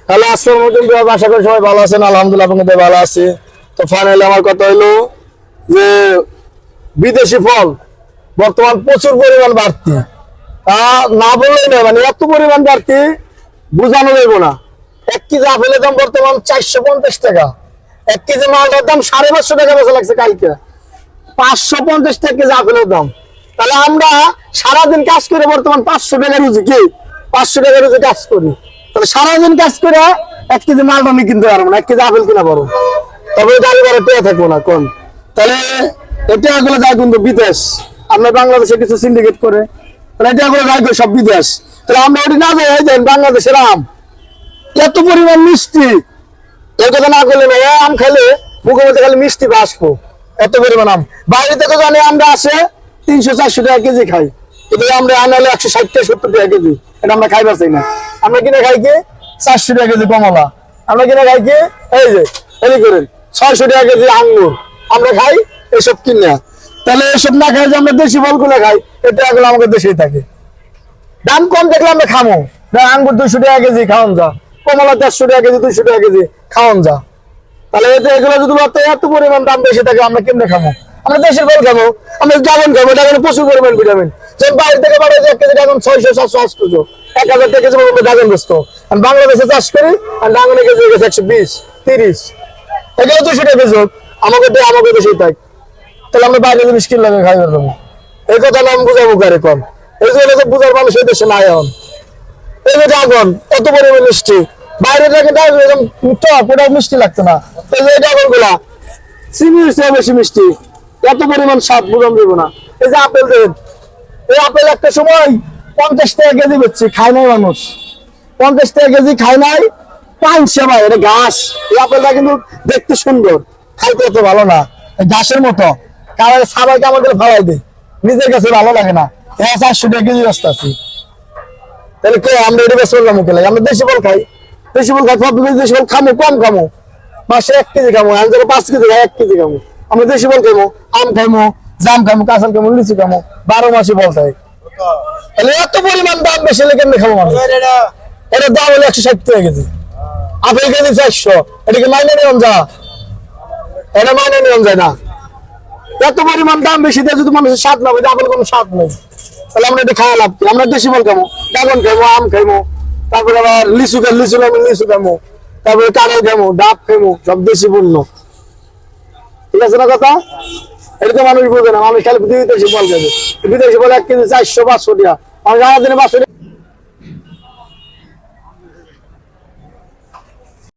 তাহলে আসসালামু আলাইকুম, আশা করি সবাই ভালো আছেন। আলহামদুলিল্লাহ আপনাদের ভালো আছি। তো ফাইনালি আমার কথা হইলো যে বিদেশি ফল বর্তমান প্রচুর পরিমাণ বাড়তি, তা না বললেই নয়, মানে এত পরিমাণ বাড়তি বোঝানো যাইব না। 1 কেজি আপেলের দাম বর্তমান 450 টাকা, 1 কেজি মালটার দাম 550 টাকা বেচা লাগছে কালকে, 550 টাকা কেজি আপেলের দাম। তাহলে আমরা সারাদিন কাজ করে বর্তমান 500 টাকা রুজি, কি 500 টাকা রুজি কাজ করি, তাহলে সারাদিন কাজ করে 1 কেজি মালটা আমি কিনতে পারবো না, 1 কেজি আপেল কিনা পারবো, তবে গাড়ি ভাড়া পেয়ে থাকবো না কোন। তাহলে এটা এগুলো যায় কিন্তু বিদেশ, আমরা বাংলাদেশে কিছু সিন্ডিকেট করে, তাহলে এটা এগুলো যায় সব বিদেশ। তাহলে আমরা ওটি না যাই দেন বাংলাদেশের আম এত পরিমাণ মিষ্টি, এই কথা না করলে না, আম খাইলে মুখে মধ্যে খালি মিষ্টি বাসবো, এত পরিমাণ আম। বাইরে থেকে জানি আমরা আসে 300-400 টাকা কেজি খাই, কিন্তু আমরা আনালে 160-70 টাকা কেজি, এটা আমরা খাইবার চাই না। আমরা কিনে খাই কি 400 টাকা কেজি কমলা, আমরা কিনে খাই কি এই যে এই করেন 600 টাকা কেজি আঙ্গুর, আমরা খাই এসব কিনে। তাহলে এসব না খাই যে আমরা দেশি ফলগুলো খাই, এটা এগুলো আমাদের দেশেই থাকে। দাম কম দেখলে আমরা খামো, আঙ্গুর 200 টাকা কেজি খাওয়ান যা, কমলা 150 টাকা কেজি, 200 টাকা কেজি খাওয়ান যা। তাহলে এগুলো যদি এত পরিমাণ দাম বেশি থাকে, আমরা কেমনে খামো? আমরা দেশের ফল খাবো, আমরা ড্রাগন খাবো, ড্রাগনে প্রচুর পরিমাণ ভিটামিন। যেমন বাইরে থেকে পাঠাই 1 কেজি ড্রাগন 600-700-800, 1000 টাকা কেজি ড্রাগন বেচত, আর বাংলাদেশে চাষ করি আর ড্রাগনের কেজি 120-30, এগুলো 200 টাকা কেজি আমাকে দেশেই থাক। তাহলে আমরা বাইরে জিনিস কিনলে খাই পারবো, এই কথা আমি বুঝাবো কারে কম। এই জন্য বুঝার মানুষ এই দেশে নাই এখন। এই যে ড্রাগন এত পরিমাণ মিষ্টি, বাইরে থেকে টক মিষ্টি লাগতো না, এই যে ড্রাগন গুলা চিনির চেয়ে বেশি মিষ্টি, এত পরিমাণ স্বাদ বুঝাম দিব না। এই যে আপেল দেন, এই আপেল একটা সময় 50 টাকা কেজি বেচছি, খায় নাই মানুষ, 50 টাকা কেজি খায় নাই, পাইছে ভাই, এটা ঘাস। এই আপেলটা কিন্তু দেখতে সুন্দর, খাইতে এত ভালো না, ঘাসের মতো, কারণ সবাইকে আমাদের ফালাই দেয়, নিজের কাছে ভালো লাগে না। 400 টাকা কেজি রাস্তা আছি, তাহলে কে আমরা এটা বেশ করলাম? মুখে লাগে আমরা দেশি ফল খাই, দেশি ফল খাই, দেশি ফল খামো, কম খামো, মাসে 1 কেজি খামো, আমি 5 কেজি খাই, 1 কেজি খামো। আমরা দেশি ফল খাইমো, আম খাইমো, জাম খাইমো, কাঁঠাল খাইমো, লিচু খাইমো, 12 মাসে ফল খাই। তাহলে এত পরিমাণ দাম বেশি হলে কেমনি খাবো মানুষ? এটার দাম হলো 160 টাকা কেজি, আপেল কেজি 400, এটাকে মাইনে নিয়ম যা, এটা মাইনে নিয়ম যায় না। এত পরিমাণ দাম বেশি দিয়ে যদি মানুষের স্বাদ না হয়, আপেল কোনো স্বাদ নেই, তাহলে আমরা এটা খাওয়া লাভ কি? আমরা দেশি ফল খাবো, ড্রাগন খাইবো, আম খাইবো, তারপরে আবার লিচু খাইবো, তারপরে কাঁঠাল খাইবো, ডাব খাইবো, সব দেশি পণ্য। ঠিক আছে না কথা? এটা তো মানুষ বুঝে না, মানুষ খালি বিদেশি ফল খাবে, বিদেশি ফল 1 কেজি 400-500 টাকা, আমি সারাদিনে 500 টাকা